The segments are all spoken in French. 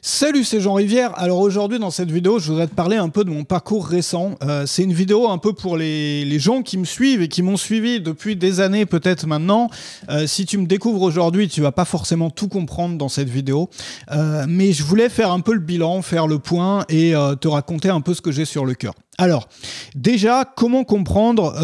Salut, c'est Jean Rivière. Alors aujourd'hui dans cette vidéo, je voudrais te parler un peu de mon parcours récent. C'est une vidéo un peu pour les gens qui me suivent et qui m'ont suivi depuis des années peut-être maintenant. Si tu me découvres aujourd'hui, tu vas pas forcément tout comprendre dans cette vidéo. Mais je voulais faire un peu le bilan, faire le point et te raconter un peu ce que j'ai sur le cœur. Alors, déjà, comment comprendre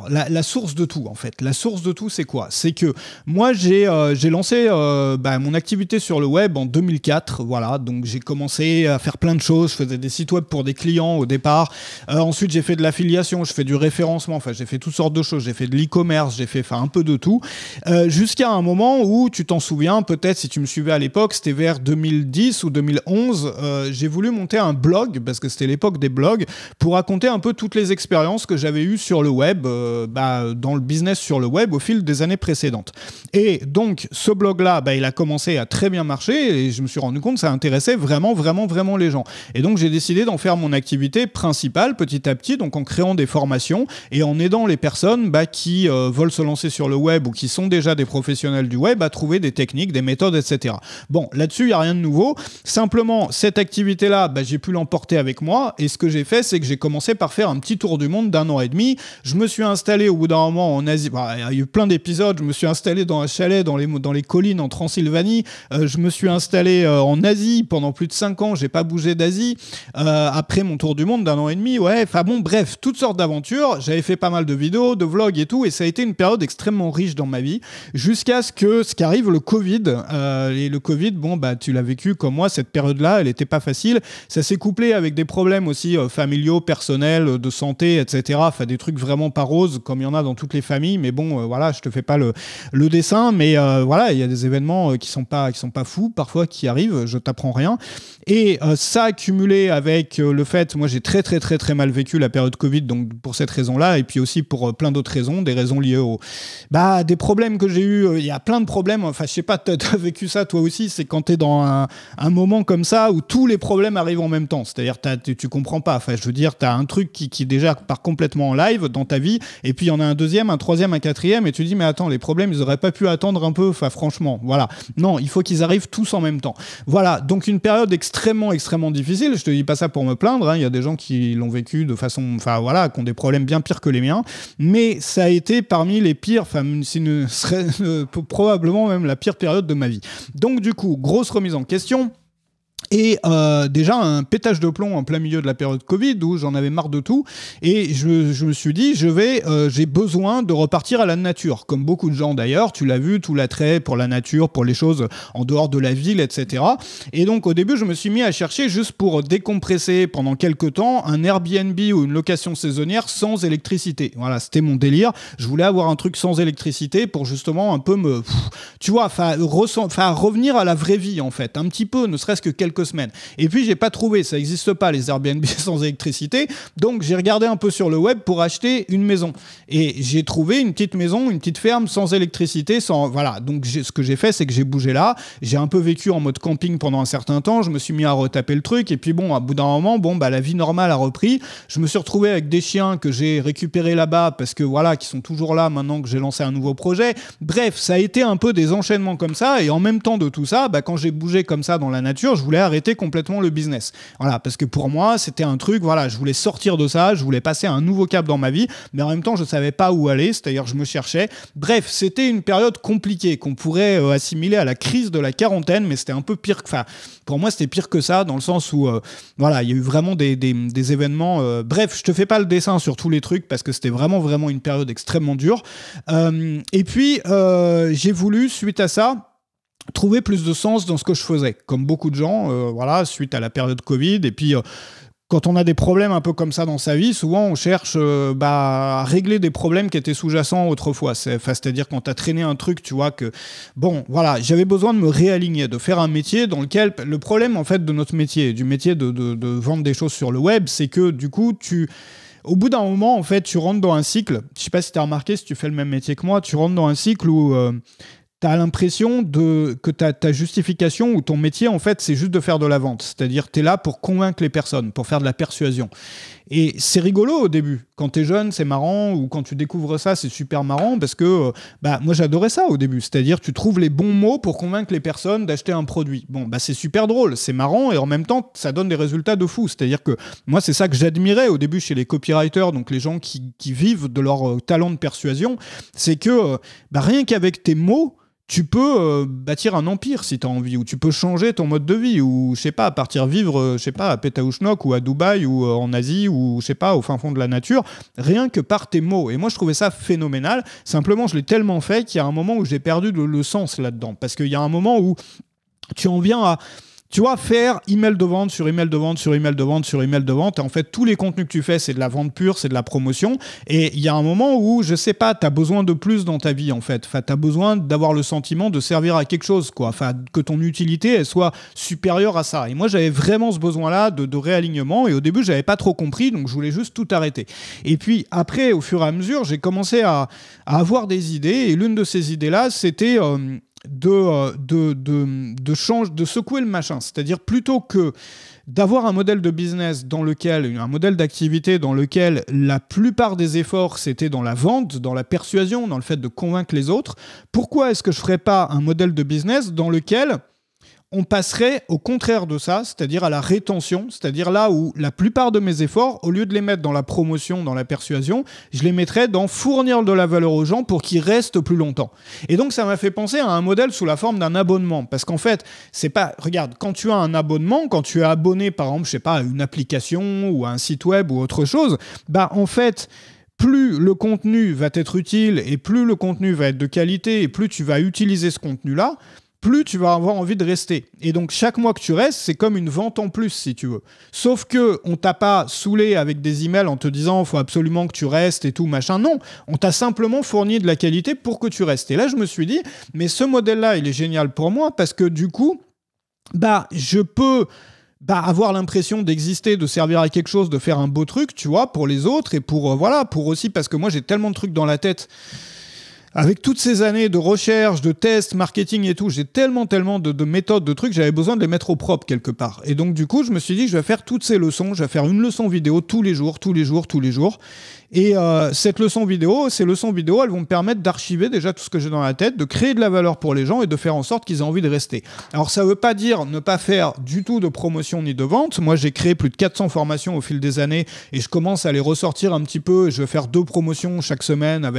la source de tout, en fait. La source de tout, c'est quoi? C'est que moi, j'ai lancé mon activité sur le web en 2004, voilà. Donc, j'ai commencé à faire plein de choses. Je faisais des sites web pour des clients au départ. Ensuite, j'ai fait de l'affiliation, je fais du référencement. Enfin, j'ai fait toutes sortes de choses. J'ai fait de l'e-commerce, j'ai fait un peu de tout. Jusqu'à un moment où, tu t'en souviens, peut-être, si tu me suivais à l'époque, c'était vers 2010 ou 2011, j'ai voulu monter un blog, parce que c'était l'époque des blogs, pour raconter un peu toutes les expériences que j'avais eues sur le web, dans le business sur le web au fil des années précédentes. Et donc, ce blog-là, il a commencé à très bien marcher et je me suis rendu compte que ça intéressait vraiment les gens. Et donc, j'ai décidé d'en faire mon activité principale petit à petit, donc en créant des formations et en aidant les personnes qui veulent se lancer sur le web ou qui sont déjà des professionnels du web à trouver des techniques, des méthodes, etc. Bon, là-dessus, il n'y a rien de nouveau. Simplement, cette activité-là, j'ai pu l'emporter avec moi et ce que j'ai fait, c'est que j'ai commencé par faire un petit tour du monde d'1 an et demi. Je me suis installé au bout d'un moment en Asie. Il y a eu plein d'épisodes. Je me suis installé dans un chalet dans les collines en Transylvanie. Je me suis installé en Asie pendant plus de 5 ans. J'ai pas bougé d'Asie. Après mon tour du monde d'1 an et demi, bref, toutes sortes d'aventures. J'avais fait pas mal de vidéos, de vlogs et tout. Et ça a été une période extrêmement riche dans ma vie jusqu'à ce qu'arrive le Covid. Et le Covid, tu l'as vécu comme moi. Cette période-là, elle n'était pas facile. Ça s'est couplé avec des problèmes aussi familiaux, personnel, de santé, etc. Enfin, des trucs vraiment pas roses, comme il y en a dans toutes les familles. Mais bon, je te fais pas le dessin. Mais il y a des événements qui sont pas fous, parfois, qui arrivent. Je t'apprends rien. Et ça accumulé avec le fait, moi, j'ai très mal vécu la période Covid, donc pour cette raison-là, et puis aussi pour plein d'autres raisons, des raisons liées des problèmes que j'ai eu. Il y a plein de problèmes. Enfin, je sais pas, t'as vécu ça toi aussi. C'est quand t'es dans un moment comme ça où tous les problèmes arrivent en même temps. C'est-à-dire, tu comprends pas. Enfin, je veux dire, t'as un truc qui déjà part complètement en live dans ta vie, et puis il y en a un deuxième, un troisième, un quatrième, et tu dis mais attends, les problèmes ils auraient pas pu attendre un peu, enfin franchement, voilà. Non, il faut qu'ils arrivent tous en même temps. Voilà, donc une période extrêmement difficile. Je te dis pas ça pour me plaindre, il y a des gens qui l'ont vécu de façon, qui ont des problèmes bien pires que les miens, mais ça a été parmi les pires, probablement même la pire période de ma vie. Donc du coup, grosse remise en question. Et déjà un pétage de plomb en plein milieu de la période Covid où j'en avais marre de tout et je me suis dit j'ai besoin de repartir à la nature, comme beaucoup de gens d'ailleurs. Tu l'as vu, tout l'attrait pour la nature, pour les choses en dehors de la ville, etc. Et donc au début je me suis mis à chercher juste pour décompresser pendant quelques temps un Airbnb ou une location saisonnière sans électricité. Voilà, c'était mon délire. Je voulais avoir un truc sans électricité pour justement un peu revenir à la vraie vie en fait, un petit peu, ne serait-ce que quelques semaines. Et puis j'ai pas trouvé, ça n'existe pas les Airbnb sans électricité, donc j'ai regardé un peu sur le web pour acheter une maison et j'ai trouvé une petite maison, une petite ferme sans électricité, donc ce que j'ai fait, c'est que j'ai bougé là, j'ai un peu vécu en mode camping pendant un certain temps, je me suis mis à retaper le truc et puis à bout d'un moment, la vie normale a repris. Je me suis retrouvé avec des chiens que j'ai récupérés là-bas parce que qui sont toujours là maintenant que j'ai lancé un nouveau projet. Bref, ça a été un peu des enchaînements comme ça et en même temps de tout ça, quand j'ai bougé comme ça dans la nature, je voulais arrêter complètement le business. Voilà, parce que pour moi, c'était un truc, je voulais sortir de ça, je voulais passer à un nouveau cap dans ma vie, mais en même temps, je savais pas où aller, c'est-à-dire je me cherchais. Bref, c'était une période compliquée qu'on pourrait assimiler à la crise de la quarantaine, mais c'était un peu pire que, pour moi, c'était pire que ça, dans le sens où, il y a eu vraiment des événements. Bref, je te fais pas le dessin sur tous les trucs, parce que c'était vraiment une période extrêmement dure. Et puis, j'ai voulu, suite à ça, trouver plus de sens dans ce que je faisais, comme beaucoup de gens, suite à la période Covid. Et puis, quand on a des problèmes un peu comme ça dans sa vie, souvent on cherche à régler des problèmes qui étaient sous-jacents autrefois. C'est-à-dire quand tu as traîné un truc, tu vois que... j'avais besoin de me réaligner, de faire un métier dans lequel... Le problème, en fait, de notre métier, du métier de vendre des choses sur le web, c'est que, du coup, au bout d'un moment, en fait, tu rentres dans un cycle. Je sais pas si tu as remarqué, si tu fais le même métier que moi, tu rentres dans un cycle où tu as l'impression que ta justification ou ton métier, en fait, c'est juste de faire de la vente. C'est-à-dire, tu es là pour convaincre les personnes, pour faire de la persuasion. Et c'est rigolo au début. Quand tu es jeune, c'est marrant, ou quand tu découvres ça, c'est super marrant, parce que moi, j'adorais ça au début. C'est-à-dire, tu trouves les bons mots pour convaincre les personnes d'acheter un produit. Bon, c'est super drôle, c'est marrant, et en même temps, ça donne des résultats de fou. C'est-à-dire que moi, c'est ça que j'admirais au début chez les copywriters, donc les gens qui vivent de leur talent de persuasion, c'est que rien qu'avec tes mots, tu peux bâtir un empire si tu as envie, ou tu peux changer ton mode de vie, ou je sais pas, partir vivre, je sais pas, à Pétaouchnok ou à Dubaï ou en Asie ou je sais pas, au fin fond de la nature, rien que par tes mots. Et moi, je trouvais ça phénoménal. Simplement, je l'ai tellement fait qu'il y a un moment où j'ai perdu le sens là-dedans, parce qu'il y a un moment où tu en viens à... Tu vois, faire email de vente sur email de vente sur email de vente sur email de vente. Et en fait, tous les contenus que tu fais, c'est de la vente pure, c'est de la promotion. Et il y a un moment où, je sais pas, tu as besoin de plus dans ta vie, en fait. Enfin, tu as besoin d'avoir le sentiment de servir à quelque chose, quoi. Enfin, que ton utilité, elle soit supérieure à ça. Et moi, j'avais vraiment ce besoin-là de réalignement. Et au début, j'avais pas trop compris, donc je voulais juste tout arrêter. Et puis, après, au fur et à mesure, j'ai commencé à avoir des idées. Et l'une de ces idées-là, c'était... de secouer le machin. C'est-à-dire, plutôt que d'avoir un modèle de business un modèle d'activité dans lequel la plupart des efforts c'était dans la vente, dans la persuasion, dans le fait de convaincre les autres, pourquoi est-ce que je ferais pas un modèle de business dans lequel on passerait au contraire de ça, c'est-à-dire à la rétention, c'est-à-dire là où la plupart de mes efforts, au lieu de les mettre dans la promotion, dans la persuasion, je les mettrais dans fournir de la valeur aux gens pour qu'ils restent plus longtemps. Et donc ça m'a fait penser à un modèle sous la forme d'un abonnement, parce qu'en fait, c'est pas... Regarde, quand tu as un abonnement, quand tu es abonné par exemple, je sais pas, à une application ou à un site web ou autre chose, en fait... plus le contenu va être utile et plus le contenu va être de qualité et plus tu vas utiliser ce contenu-là, plus tu vas avoir envie de rester. Et donc, chaque mois que tu restes, c'est comme une vente en plus, si tu veux. Sauf que on t'a pas saoulé avec des emails en te disant « il faut absolument que tu restes et tout, machin ». Non, on t'a simplement fourni de la qualité pour que tu restes. Et là, je me suis dit, mais ce modèle-là, il est génial pour moi parce que du coup, je peux... avoir l'impression d'exister, de servir à quelque chose, de faire un beau truc, tu vois, pour les autres et pour aussi, parce que moi, j'ai tellement de trucs dans la tête. Avec toutes ces années de recherche, de tests, marketing et tout, j'ai tellement de méthodes, de trucs, j'avais besoin de les mettre au propre quelque part. Et donc, du coup, je me suis dit, je vais faire toutes ces leçons, je vais faire une leçon vidéo tous les jours. Et ces leçons vidéo, elles vont me permettre d'archiver déjà tout ce que j'ai dans la tête, de créer de la valeur pour les gens et de faire en sorte qu'ils aient envie de rester. Alors, ça veut pas dire ne pas faire du tout de promotion ni de vente. Moi, j'ai créé plus de 400 formations au fil des années et je commence à les ressortir un petit peu. Je vais faire 2 promotions chaque semaine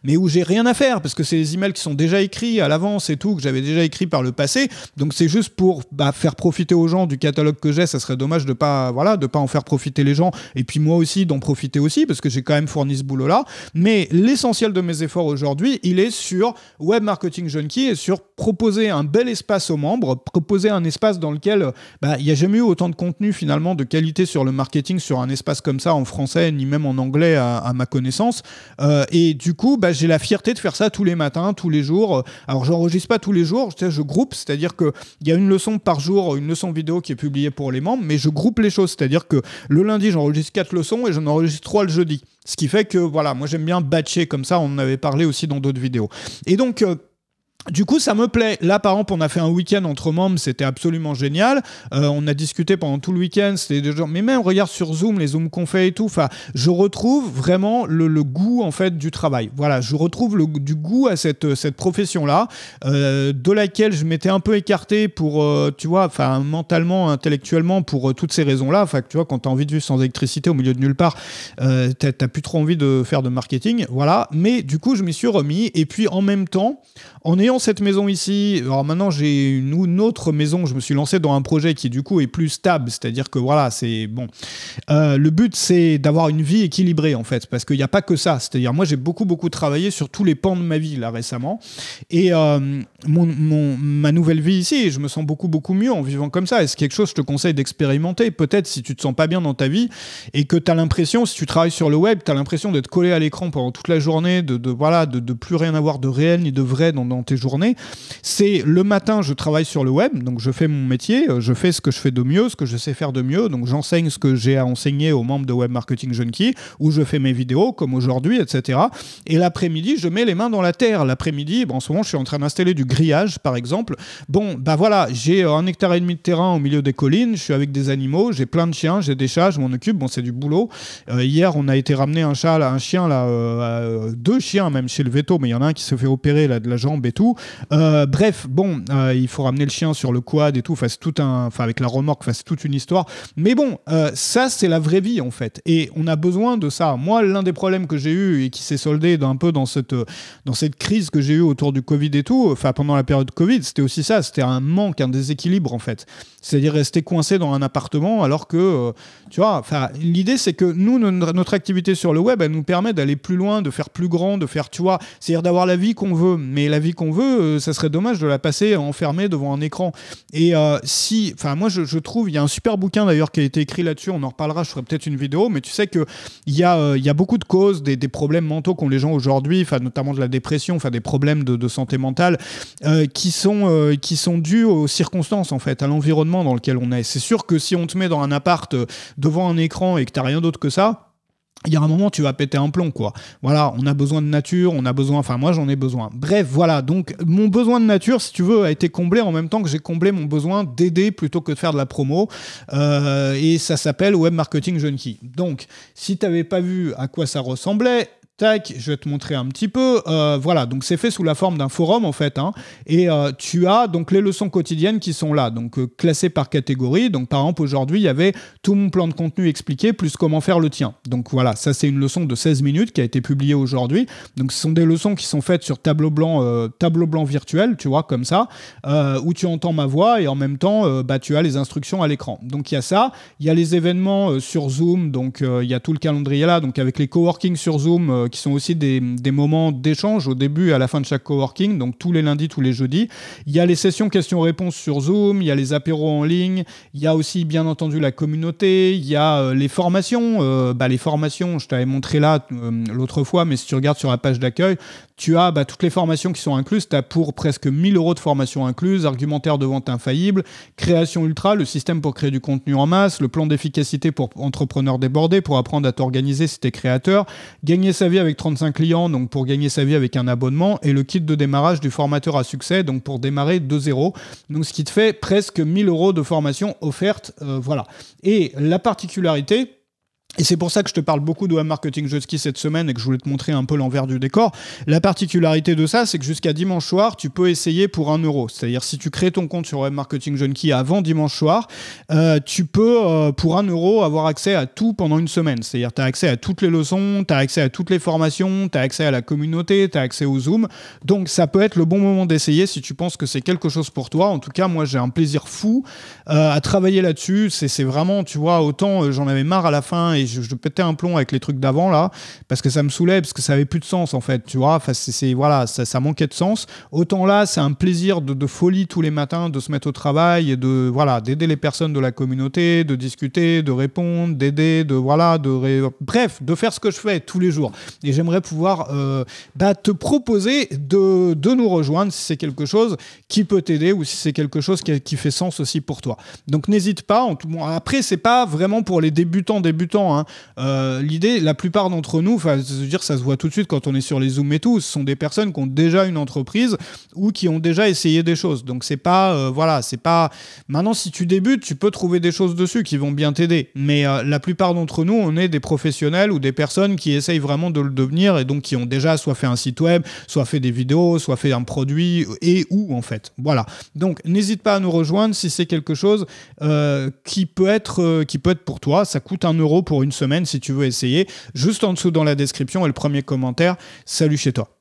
mais où j'ai rien à faire parce que c'est des emails qui sont déjà écrits à l'avance et tout, que j'avais déjà écrit par le passé. Donc, c'est juste pour faire profiter aux gens du catalogue que j'ai. Ça serait dommage de pas en faire profiter les gens et puis moi aussi d'en profiter aussi parce que j'ai quand même fourni ce boulot-là. Mais l'essentiel de mes efforts aujourd'hui, il est sur Web Marketing Junkie et sur proposer un bel espace aux membres, proposer un espace dans lequel il n'y a jamais eu autant de contenu finalement de qualité sur le marketing, sur un espace comme ça en français, ni même en anglais à ma connaissance. Et du coup, j'ai la fierté de faire ça tous les matins, tous les jours. Alors, j'enregistre pas tous les jours, je groupe, c'est-à-dire qu'il y a une leçon par jour, une leçon vidéo qui est publiée pour les membres, mais je groupe les choses, c'est-à-dire que le lundi, j'enregistre 4 leçons et j'en enregistre 3 le jeudi. Ce qui fait que, moi j'aime bien batcher comme ça, on en avait parlé aussi dans d'autres vidéos. Et donc... du coup, ça me plaît. Là, par exemple, on a fait un week-end entre membres, c'était absolument génial. On a discuté pendant tout le week-end, c'était des gens... Mais même, regarde sur Zoom, les Zooms qu'on fait et tout. Enfin, je retrouve vraiment le goût en fait du travail. Voilà, je retrouve du goût à cette profession-là, de laquelle je m'étais un peu écarté pour, mentalement, intellectuellement, pour toutes ces raisons-là. Enfin, tu vois, quand t'as envie de vivre sans électricité au milieu de nulle part, t'as plus trop envie de faire de marketing. Voilà. Mais du coup, je m'y suis remis. Et puis, en même temps, en ayant cette maison ici, alors maintenant j'ai une autre maison, je me suis lancé dans un projet qui du coup est plus stable, c'est-à-dire que c'est bon. Le but c'est d'avoir une vie équilibrée en fait, parce qu'il n'y a pas que ça, c'est-à-dire moi j'ai beaucoup travaillé sur tous les pans de ma vie là récemment, et ma nouvelle vie ici, je me sens beaucoup mieux en vivant comme ça, et c'est quelque chose que je te conseille d'expérimenter, peut-être si tu te sens pas bien dans ta vie, et que tu as l'impression, si tu travailles sur le web, tu as l'impression d'être collé à l'écran pendant toute la journée, de plus rien avoir de réel ni de vrai dans tes tes journées. C'est le matin, je travaille sur le web, donc je fais mon métier, je fais ce que je fais de mieux, ce que je sais faire de mieux, donc j'enseigne ce que j'ai à enseigner aux membres de Web Marketing Junkie, où je fais mes vidéos, comme aujourd'hui, etc. Et l'après-midi, je mets les mains dans la terre. L'après-midi, en ce moment, je suis en train d'installer du grillage, par exemple. Bon, bah voilà, j'ai 1,5 hectare de terrain au milieu des collines, je suis avec des animaux, j'ai plein de chiens, j'ai des chats, je m'en occupe, bon, c'est du boulot. Hier, on a été ramener un chien, deux chiens même chez le veto, mais il y en a un qui se fait opérer là, de la jambe et tout. Bref, bon, il faut ramener le chien sur le quad et tout, avec la remorque, c'est toute une histoire. Mais bon, ça, c'est la vraie vie, en fait. Et on a besoin de ça. Moi, l'un des problèmes que j'ai eu et qui s'est soldé un peu dans cette crise que j'ai eue autour du Covid et tout, pendant la période Covid, c'était aussi ça, c'était un manque, un déséquilibre, en fait. C'est-à-dire rester coincé dans un appartement alors que, tu vois, l'idée, c'est que nous, notre activité sur le web, elle nous permet d'aller plus loin, de faire plus grand, de faire, tu vois, c'est-à-dire d'avoir la vie qu'on veut. Mais la vie qu'on veut, ça serait dommage de la passer enfermée devant un écran. Et moi, je trouve, il y a un super bouquin d'ailleurs qui a été écrit là-dessus, on en reparlera, je ferai peut-être une vidéo, mais tu sais qu'il y a beaucoup de causes, des problèmes mentaux qu'ont les gens aujourd'hui, notamment de la dépression, des problèmes de santé mentale, qui sont dus aux circonstances, en fait, à l'environnement dans lequel on est. C'est sûr que si on te met dans un appart devant un écran et que tu n'as rien d'autre que ça, il y a un moment, tu vas péter un plomb, quoi. Voilà, on a besoin de nature, moi j'en ai besoin. Bref, voilà, donc mon besoin de nature, si tu veux, a été comblé en même temps que j'ai comblé mon besoin d'aider plutôt que de faire de la promo. Et ça s'appelle Web Marketing Junkie. Donc, si tu n'avais pas vu à quoi ça ressemblait, tac, je vais te montrer un petit peu. Voilà, donc c'est fait sous la forme d'un forum en fait. Et tu as donc les leçons quotidiennes qui sont là, donc classées par catégorie. Donc par exemple, aujourd'hui, il y avait tout mon plan de contenu expliqué, plus comment faire le tien. Donc voilà, ça c'est une leçon de 16 minutes qui a été publiée aujourd'hui. Donc ce sont des leçons qui sont faites sur tableau blanc virtuel, tu vois, comme ça, où tu entends ma voix et en même temps, tu as les instructions à l'écran. Donc il y a ça, il y a les événements sur Zoom, donc il y a tout le calendrier là, donc avec les coworking sur Zoom, qui sont aussi des moments d'échange au début et à la fin de chaque coworking, donc tous les lundis, tous les jeudis. Il y a les sessions questions-réponses sur Zoom, il y a les apéros en ligne, il y a aussi bien entendu la communauté, il y a les formations. Les formations, je t'avais montré là l'autre fois, mais si tu regardes sur la page d'accueil, tu as toutes les formations qui sont incluses. Tu as pour presque 1 000 € de formation incluse, argumentaire de vente infaillible, création ultra, le système pour créer du contenu en masse, le plan d'efficacité pour entrepreneurs débordés, pour apprendre à t'organiser si t'es créateur, gagner sa vie avec 35 clients, donc pour gagner sa vie avec un abonnement, et le kit de démarrage du formateur à succès, donc pour démarrer de zéro. Donc ce qui te fait presque 1 000 € de formation offerte. Voilà. Et la particularité, et c'est pour ça que je te parle beaucoup de Web Marketing Junkie cette semaine et que je voulais te montrer un peu l'envers du décor. La particularité de ça, c'est que jusqu'à dimanche soir, tu peux essayer pour 1 €. C'est-à-dire, si tu crées ton compte sur Web Marketing Junkie avant dimanche soir, tu peux, pour 1 € avoir accès à tout pendant une semaine. C'est-à-dire, tu as accès à toutes les leçons, tu as accès à toutes les formations, tu as accès à la communauté, tu as accès au Zoom. Donc, ça peut être le bon moment d'essayer si tu penses que c'est quelque chose pour toi. En tout cas, moi, j'ai un plaisir fou à travailler là-dessus. C'est vraiment, tu vois, autant j'en avais marre à la fin et je pétais un plomb avec les trucs d'avant là, parce que ça me saoulait, parce que ça avait plus de sens en fait, tu vois, voilà, ça manquait de sens. Autant là, c'est un plaisir de folie tous les matins, de se mettre au travail et d'aider les personnes de la communauté, de discuter, de répondre, d'aider, bref, de faire ce que je fais tous les jours. Et j'aimerais pouvoir te proposer de nous rejoindre si c'est quelque chose qui peut t'aider ou si c'est quelque chose qui fait sens aussi pour toi. Donc n'hésite pas. Après, c'est pas vraiment pour les débutants. L'idée, la plupart d'entre nous, ça se voit tout de suite quand on est sur les Zooms et tout, ce sont des personnes qui ont déjà une entreprise ou qui ont déjà essayé des choses. Donc c'est pas, c'est pas... Maintenant, si tu débutes, tu peux trouver des choses dessus qui vont bien t'aider. Mais la plupart d'entre nous, on est des professionnels ou des personnes qui essayent vraiment de le devenir et donc qui ont déjà soit fait un site web, soit fait des vidéos, soit fait un produit en fait. Voilà. Donc n'hésite pas à nous rejoindre si c'est quelque chose qui peut être pour toi. Ça coûte 1 € pour une semaine si tu veux essayer. Juste en dessous dans la description et le premier commentaire. Salut chez toi.